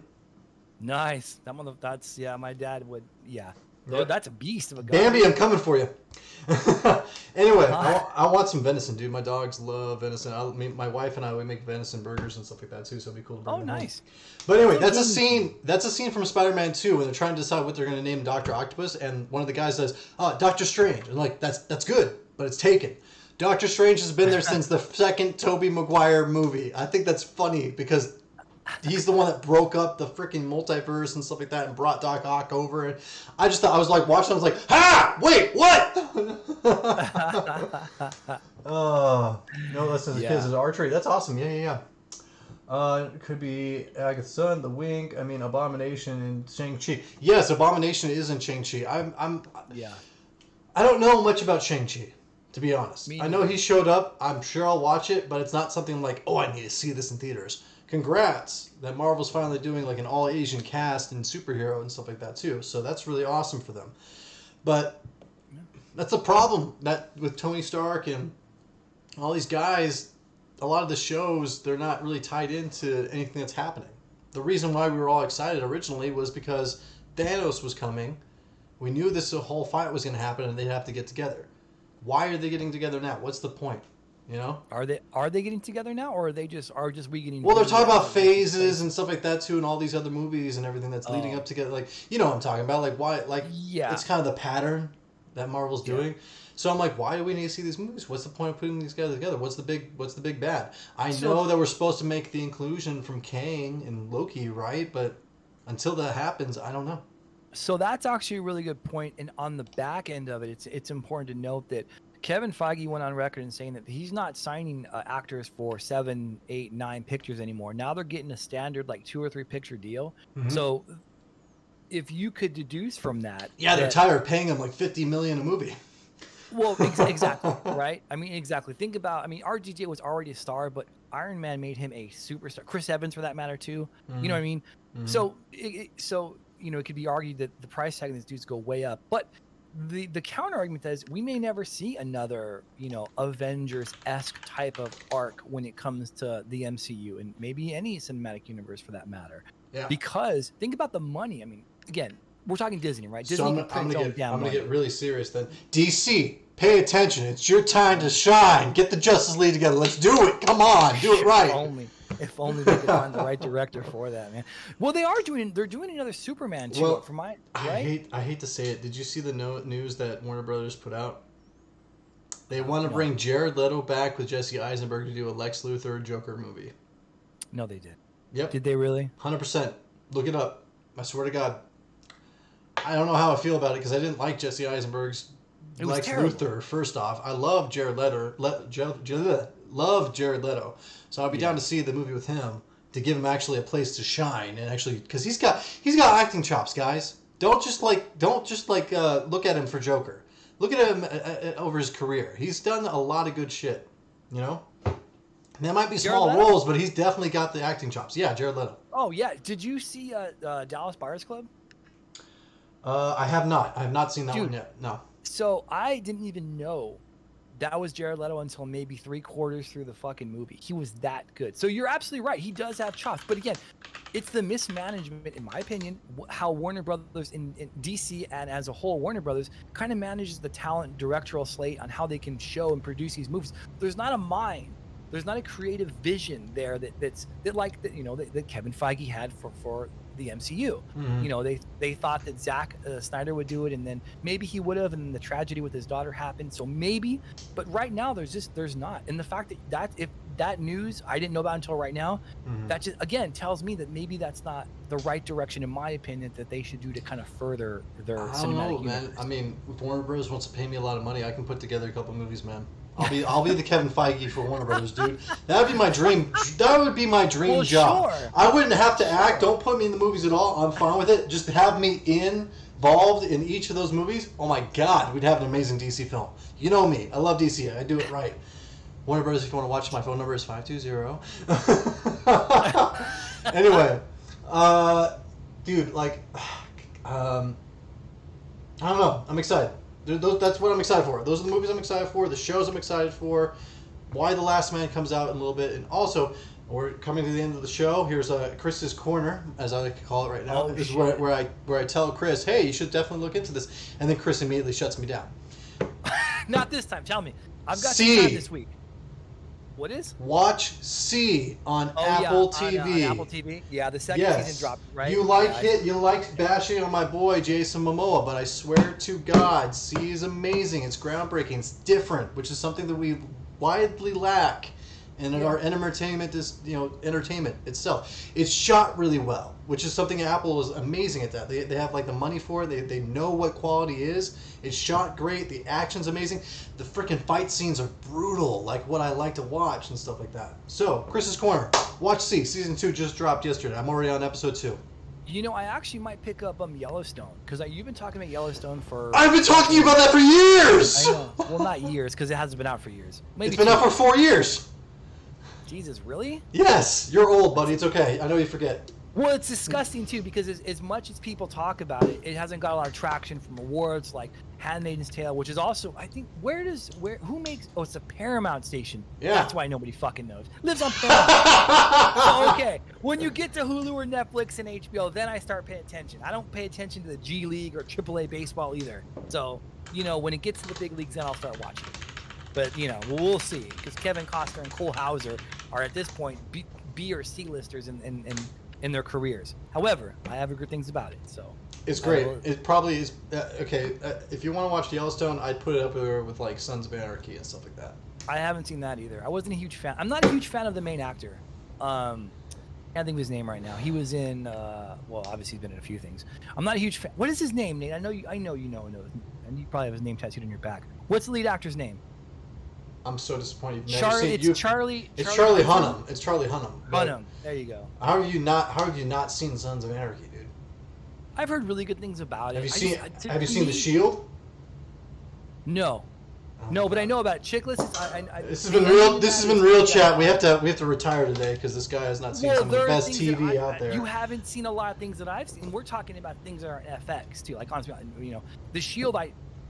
Nice. My dad would. Yeah. That's a beast of a gun. Bambi, I'm coming for you. Anyway, I want some venison, dude. My dogs love venison. My wife and I, we make venison burgers and stuff like that too, so it'd be cool to bring them nice. home. But anyway, that's a scene from Spider-Man 2 when they're trying to decide what they're going to name Dr. Octopus, and one of the guys says, Doctor Strange. And like, that's good, but it's taken. Doctor Strange has been there since the second Tobey Maguire movie. I think that's funny because he's the one that broke up the freaking multiverse and stuff like that and brought Doc Ock over. And I just thought, I was like watching, I was like, wait, what? No, listen, kids, it's archery. That's awesome. Yeah. It could be Agatha Sun, The Wink, Abomination, and Shang-Chi. Yes, Abomination is in Shang-Chi. I don't know much about Shang-Chi, to be honest. I know he showed up. I'm sure I'll watch it, but it's not something like, I need to see this in theaters. Congrats that Marvel's finally doing like an all Asian cast and superhero and stuff like that too. So that's really awesome for them. But that's a problem that with Tony Stark and all these guys, a lot of the shows, they're not really tied into anything that's happening. The reason why we were all excited originally was because Thanos was coming. We knew this whole fight was going to happen and they'd have to get together. Why are they getting together now? What's the point? Are they getting together now, or are we getting? Well, they're talking about phases and stuff like that too, and all these other movies and everything that's leading up together. Like, what I'm talking about? Like, why? Like, it's kind of the pattern that Marvel's doing. So I'm like, why do we need to see these movies? What's the point of putting these guys together? What's the big bad? I know that we're supposed to make the inclusion from Kang and Loki, right? But until that happens, I don't know. So that's actually a really good point. And on the back end of it, it's important to note that Kevin Feige went on record and saying that he's not signing actors for 7, 8, 9 pictures anymore. Now they're getting a standard like 2 or 3 picture deal. Mm-hmm. So if you could deduce from that, they're tired of paying him like $50 million a movie. Well, exactly, right? Exactly. Think about, RDJ was already a star, but Iron Man made him a superstar. Chris Evans, for that matter, too. Mm-hmm. You know what I mean? Mm-hmm. So it could be argued that the price tag of these dudes go way up, but the counter argument is we may never see another Avengers-esque type of arc when it comes to the MCU and maybe any cinematic universe for that matter. Yeah. Because think about the money. Again, we're talking Disney, right? Disney. So I'm gonna get really serious then. DC, pay attention. It's your time to shine. Get the Justice League together. Let's do it. Come on, do it right. If only they could find the right director for that, man. Well, they're doing another Superman too. Well, right? I hate to say it. Did you see the news that Warner Brothers put out? They want to bring Jared Leto back with Jesse Eisenberg to do a Lex Luthor Joker movie. No, they did. Yep. Did they really? 100%. Look it up. I swear to God. I don't know how I feel about it because I didn't like Jesse Eisenberg's Lex Luthor. First off, I love Jared Leto. Love Jared Leto, so I'd be down to see the movie with him to give him actually a place to shine and actually because he's got acting chops, guys. Don't just look at him for Joker. Look at him over his career. He's done a lot of good shit. You know, there might be small roles, but he's definitely got the acting chops. Yeah, Jared Leto. Oh yeah, did you see Dallas Buyers Club? I have not. I have not seen that one yet. No. So I didn't even know that was Jared Leto until maybe 3/4 through the fucking movie. He was that good. So you're absolutely right. He does have chops. But again, it's the mismanagement, in my opinion, how Warner Brothers in DC and as a whole, Warner Brothers kind of manages the talent directorial slate on how they can show and produce these movies. There's not a mind. There's not a creative vision there that Kevin Feige had for the MCU. Mm-hmm. You know, they thought that Zack Snyder would do it, and then maybe he would have, and then the tragedy with his daughter happened. So maybe, but right now there's not. And the fact that if that news I didn't know about until right now, that just again tells me that maybe that's not the right direction, in my opinion, that they should do to kind of further their cinematic universe. Man. I mean, if Warner Bros. Wants to pay me a lot of money, I can put together a couple movies, man. I'll be the Kevin Feige for Warner Brothers, dude. That would be my dream. That would be my dream job. Sure. I wouldn't have to act. Don't put me in the movies at all. I'm fine with it. Just have me involved in each of those movies. Oh my God, we'd have an amazing DC film. You know me. I love DC. I do it right. Warner Brothers, if you want to watch, my phone number is 520. Anyway, dude, like, I don't know. I'm excited. That's what I'm excited for. Those are the movies I'm excited for. The shows I'm excited for. Why The Last Man comes out in a little bit. And also, we're coming to the end of the show. Here's Chris's Corner, as I like to call it right now. This is where I tell Chris, hey, you should definitely look into this. And then Chris immediately shuts me down. Not this time. Tell me. I've got some time this week. What is? Watch C on Apple TV. On Apple TV. Yeah, the second season dropped, right? You like it. You like bashing on my boy Jason Momoa, but I swear to God, C is amazing. It's groundbreaking. It's different, which is something that we widely lack in our entertainment itself. It's shot really well, which is something Apple is amazing at that. They have like the money for it. They know what quality is. It's shot great. The action's amazing. The freaking fight scenes are brutal, like what I like to watch and stuff like that. So, Chris's Corner. Watch C. Season 2 just dropped yesterday. I'm already on episode 2. You know, I actually might pick up Yellowstone, because you've been talking about Yellowstone for... I've been talking to you about that for years! I know. Well, not years, because it hasn't been out for years. Maybe it's been out for 4 years. Jesus, really? Yes. You're old, buddy. It's okay. I know you forget. Well, it's disgusting, too, because as much as people talk about it, it hasn't got a lot of traction from awards like Handmaid's Tale, which is also, I think, who makes... Oh, it's a Paramount station. Yeah. That's why nobody fucking knows. Lives on Paramount. So, okay. When you get to Hulu or Netflix and HBO, then I start paying attention. I don't pay attention to the G League or AAA baseball either. So, when it gets to the big leagues, then I'll start watching it. But, we'll see. Because Kevin Costner and Cole Hauser are, at this point, B or C listers in their careers. However, I have good things about it. So it's great. It probably is okay. If you want to watch Yellowstone, I'd put it up there with like Sons of Anarchy and stuff like that. I haven't seen that either. I wasn't a huge fan. I'm not a huge fan of the main actor. Can't think of his name right now. He was in obviously he's been in a few things. I'm not a huge fan. What is his name, Nate? I know you know, and you probably have his name tattooed on your back. What's the lead actor's name? I'm so disappointed. It's Charlie Hunnam. It's Charlie Hunnam. Hunnam. There you go. How have you not seen Sons of Anarchy, dude? I've heard really good things about it. Have you seen The Shield? No. No, but I know about Chickless. This has been ReelChat. We have to retire today because this guy has not seen some of the best TV out there. You haven't seen a lot of things that I've seen. We're talking about things that are FX too. Like honestly, The Shield.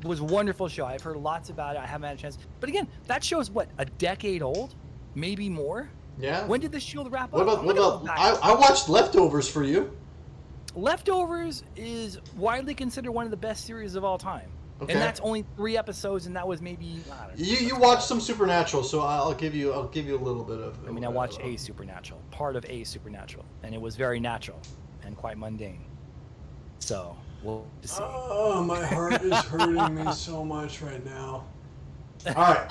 Was a wonderful show. I've heard lots about it. I haven't had a chance. But again, that show's what, a decade old? Maybe more? Yeah. When did The Shield wrap up? What about I watched Leftovers for you. Leftovers is widely considered one of the best series of all time. Okay. And that's only 3 episodes, and that was maybe, I don't know. You watched some Supernatural, so I'll give you a little bit of... I watched a Supernatural, part of a Supernatural, and it was very natural and quite mundane. So... We'll see. Oh, my heart is hurting me so much right now. All right.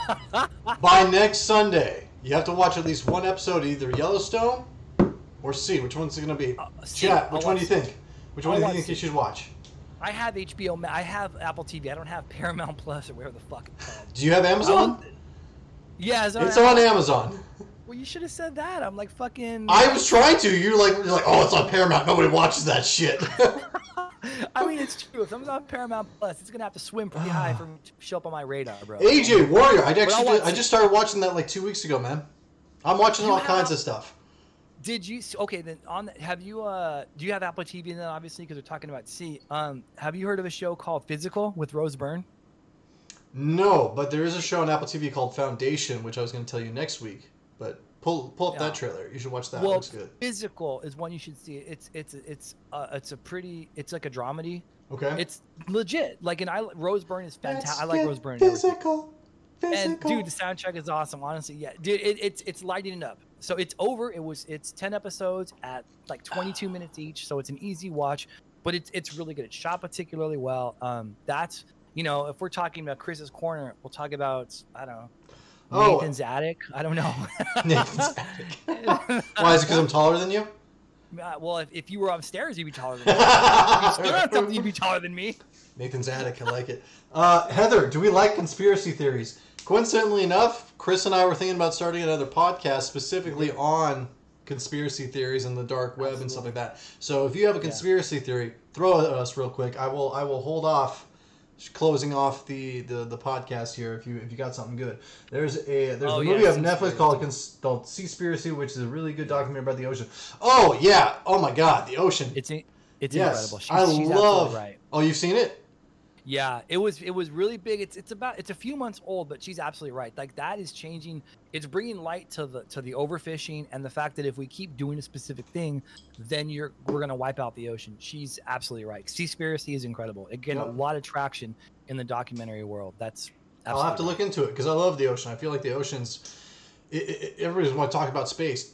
By next Sunday, you have to watch at least one episode of either Yellowstone or C. Which one's it going to be? Chat, which one do you think? Which one do you think you should watch? I have HBO. I have Apple TV. I don't have Paramount Plus or whatever the fuck it's called. Do you have Amazon? Yeah, it's on Amazon. Well, you should have said that. I'm like fucking. I was trying to. You're like, oh, it's on Paramount. Nobody watches that shit. I mean, it's true. If something's on Paramount Plus, it's gonna have to swim pretty high for me to show up on my radar, bro. AJ Warrior. I just started watching that like 2 weeks ago, man. I'm watching all kinds of stuff. Did you? Okay, then on that, have you? Do you have Apple TV then? Obviously, because we're talking about C. Have you heard of a show called Physical with Rose Byrne? No, but there is a show on Apple TV called Foundation, which I was going to tell you next week. But pull up that trailer. You should watch that. Well, it looks good. Physical is one you should see. It's a pretty. It's like a dramedy. Okay. It's legit. Like, and Rose Byrne is fantastic. I like Rose Byrne. Physical. And dude, the soundtrack is awesome. Honestly, yeah, dude, it's lighting it up. So it's over. It's 10 episodes at like 22 minutes each. So it's an easy watch, but it's really good. It's shot particularly well. That's, if we're talking about Chris's Corner, we'll talk about, I don't know, Nathan's Attic. I don't know. Nathan's Attic. Why is it because I'm taller than you? Well, if you were upstairs, you'd be taller than me. If you stood on something, you'd be taller than me. Nathan's Attic, I like it. Heather, do we like conspiracy theories? Coincidentally enough, Chris and I were thinking about starting another podcast specifically on conspiracy theories and the dark web and stuff like that. So if you have a conspiracy theory, throw it at us real quick. I will hold off closing off the podcast here if you got something good. There's a movie on Netflix called Seaspiracy, which is a really good documentary about the ocean. Oh yeah! Oh my God, the ocean. It's incredible. She's love. Right. Oh, you've seen it? Yeah, it was really big. It's a few months old, but she's absolutely right. Like, that is changing. It's bringing light to the overfishing and the fact that if we keep doing a specific thing, then we're gonna wipe out the ocean. She's absolutely right. Seaspiracy is incredible. It gained a lot of traction in the documentary world. That's I'll have to look into it because I love the ocean. I feel like the ocean's. Everybody's want to talk about space.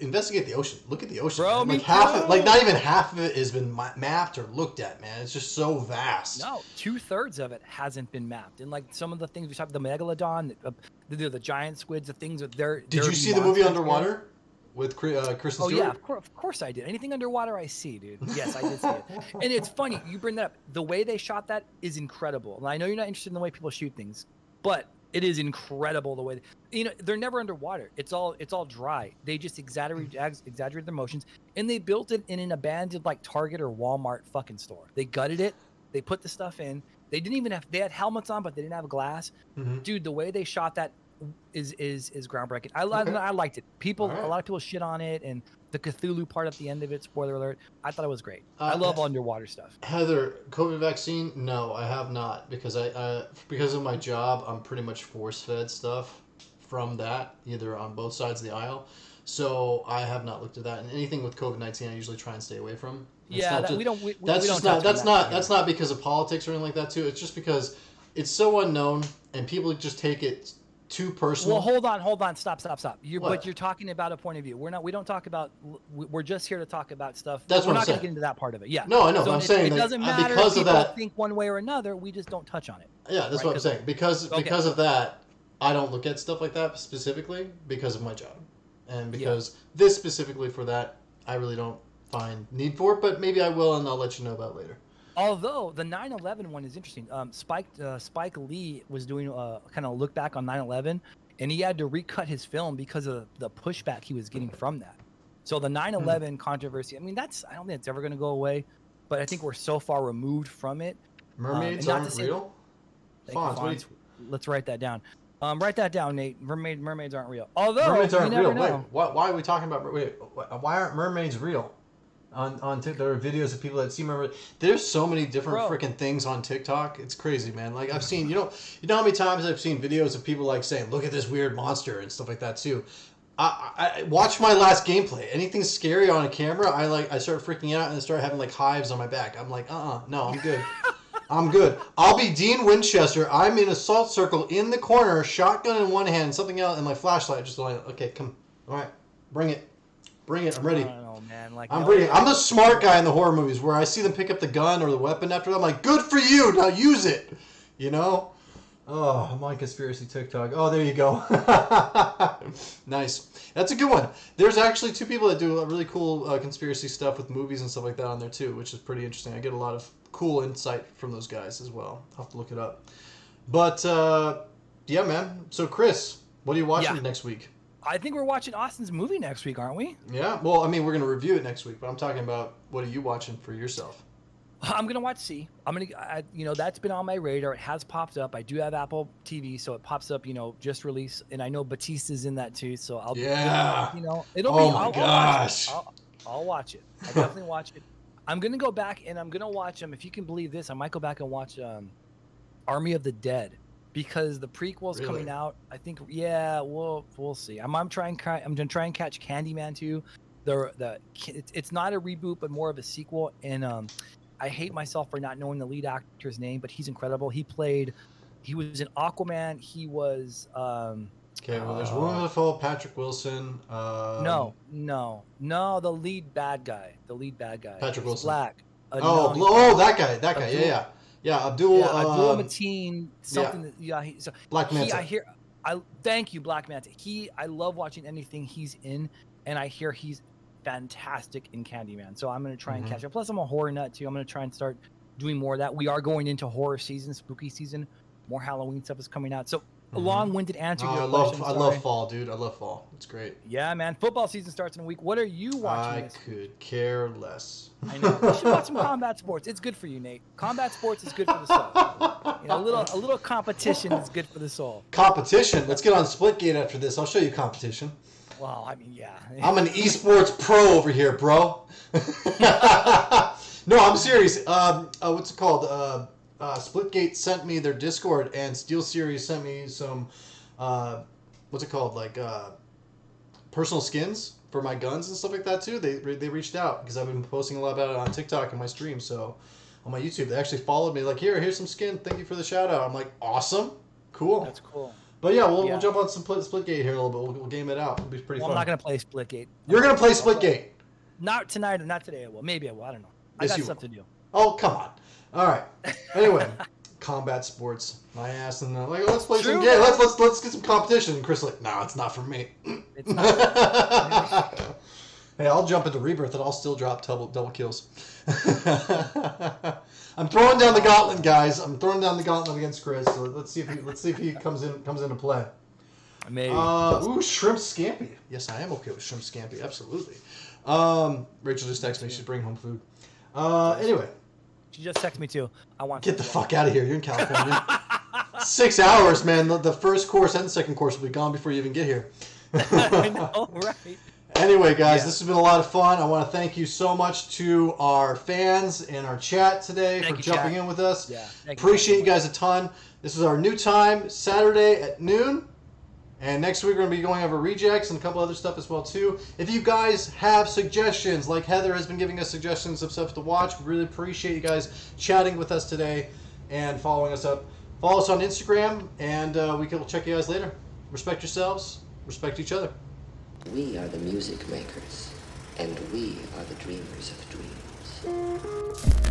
Investigate the ocean. Look at the ocean. Bro, like not even half of it has been mapped or looked at, man. It's just so vast. No, 2/3 of it hasn't been mapped. And like some of the things we talked, the megalodon, the giant squids, the things that they're. Did you see the movie Underwater with Kristen Stewart? Oh yeah, of course I did. Anything underwater, I see, dude. Yes, I did see it. And it's funny you bring that up. The way they shot that is incredible. And I know you're not interested in the way people shoot things, but it is incredible the way they're never underwater. It's all dry. They just exaggerate their motions, and they built it in an abandoned like Target or Walmart fucking store. They gutted it. They put the stuff in. They didn't even have. They had helmets on, but they didn't have glass. Mm-hmm. Dude, the way they shot that is groundbreaking. I liked it. A lot of people shit on it, and the Cthulhu part at the end of it. Spoiler alert. I thought it was great. I love underwater stuff. Heather, COVID vaccine? No, I have not because because of my job, I'm pretty much force-fed stuff from that, either on both sides of the aisle. So I have not looked at that. And anything with COVID-19, I usually try and stay away from. That's not because of politics or anything like that too. It's just because it's so unknown and people just take it too personal. Well, hold on, stop. But you're talking about a point of view. We don't talk about. We're just here to talk about stuff. That's we're what not I'm saying. going to get into that part of it. Yeah. No, I know. But I'm saying it doesn't matter because if of people that. Think one way or another. We just don't touch on it. Yeah, that's what I'm saying. Because of that, I don't look at stuff like that specifically because of my job, and because this specifically for that, I really don't find need for it. But maybe I will, and I'll let you know about it later. Although the 9/11 one is interesting. Spike Lee was doing a kind of look back on 9/11. And he had to recut his film because of the pushback he was getting from that. So the 9/11 controversy, I mean, I don't think it's ever going to go away, but I think we're so far removed from it. Mermaids aren't real? Fonz, let's write that down. Write that down, Nate. Mermaids aren't real. Although mermaids aren't real. Know. Wait, why are we talking about? Why aren't mermaids real? On TikTok, there are videos of people that see mermaids. There's so many different freaking things on TikTok. It's crazy, man. Like I've seen, you know how many times I've seen videos of people like saying, "Look at this weird monster" and stuff like that too. I watch my last gameplay. Anything scary on a camera, I start freaking out and I start having like hives on my back. I'm like, no, I'm good. I'm good. I'll be Dean Winchester. I'm in assault circle in the corner, shotgun in one hand, something else, and my flashlight just like, okay, come, all right, bring it. I'm ready. I don't know, man. Like, I'm the smart guy in the horror movies where I see them pick up the gun or the weapon after them. I'm like, good for you. Now use it. You know? Oh, I'm on conspiracy TikTok. Oh, there you go. Nice. That's a good one. There's actually 2 people that do really cool conspiracy stuff with movies and stuff like that on there too, which is pretty interesting. I get a lot of cool insight from those guys as well. I'll have to look it up. But yeah, man. So Chris, what are you watching next week? I think we're watching Austin's movie next week, aren't we? Yeah. Well, I mean, we're gonna review it next week, but I'm talking about what are you watching for yourself? I'm gonna watch C. You know, that's been on my radar. It has popped up. I do have Apple TV, so it pops up. You know, just release, and I know Batista's in that too. So I'll, you know, it'll be. Oh my gosh! I'll watch it. I'll definitely watch it. I'm gonna go back and I'm gonna watch them. If you can believe this, I might go back and watch Army of the Dead because the prequel's coming out. I think. Yeah, we'll see. I'm gonna try and catch Candyman too. It's not a reboot, but more of a sequel. And I hate myself for not knowing the lead actor's name, but he's incredible. He was in Aquaman. He was. Okay, well, there's Wonderful, Patrick Wilson. No, the lead bad guy. Patrick Wilson. Black. That guy. Yeah, Abdul Mateen. Something. Black Manta. Thank you, Black Manta. I love watching anything he's in, and I hear he's fantastic in Candyman. So I'm gonna try and catch up. Plus, I'm a horror nut too. I'm gonna try and start doing more of that. We are going into horror season, spooky season. More Halloween stuff is coming out. So a long-winded answer to your question. I love fall, dude. I love fall. It's great. Yeah, man. Football season starts in a week. What are you watching? I could care less. I know. You should watch some combat sports. It's good for you, Nate. Combat sports is good for the soul. You know, a little competition is good for the soul. Competition? Let's get on Splitgate after this. I'll show you competition. Well, I mean, yeah. I'm an esports pro over here, bro. No, I'm serious. What's it called? Splitgate sent me their Discord, and SteelSeries sent me some, what's it called? Like, personal skins for my guns and stuff like that, too. They reached out because I've been posting a lot about it on TikTok and my stream. So, on my YouTube, they actually followed me. Like, here's some skin. Thank you for the shout out. I'm like, awesome. Cool. That's cool. But yeah, we'll jump on some Splitgate here a little bit. We'll game it out. It'll be pretty fun. I'm not going to play Splitgate. You're going to play Splitgate? Not tonight or not today. Well, maybe I will. I don't know. I got stuff to do. Oh, come on. All right. Anyway, combat sports. My ass and like, let's play some game. Let's get some competition. And Chris like, no, it's not for me. It's not. Hey, I'll jump into Rebirth and I'll still drop double kills. I'm throwing down the gauntlet, guys. I'm throwing down the gauntlet against Chris. So let's see if he comes into play. Maybe. Shrimp Scampi. Yes, I am okay with Shrimp Scampi. Absolutely. Rachel just texted me. She's bringing home food. Anyway. She just texted me too. Get the fuck out of here. You're in California. 6 hours, man. The first course and the second course will be gone before you even get here. I know, right? Anyway, guys, this has been a lot of fun. I want to thank you so much to our fans in our chat today for jumping in with us. Yeah, appreciate you guys a ton. This is our new time, Saturday at noon. And next week we're going to be going over rejects and a couple other stuff as well too. If you guys have suggestions, like Heather has been giving us suggestions of stuff to watch, we really appreciate you guys chatting with us today and following us up. Follow us on Instagram, and we'll check you guys later. Respect yourselves. Respect each other. We are the music makers, and we are the dreamers of dreams.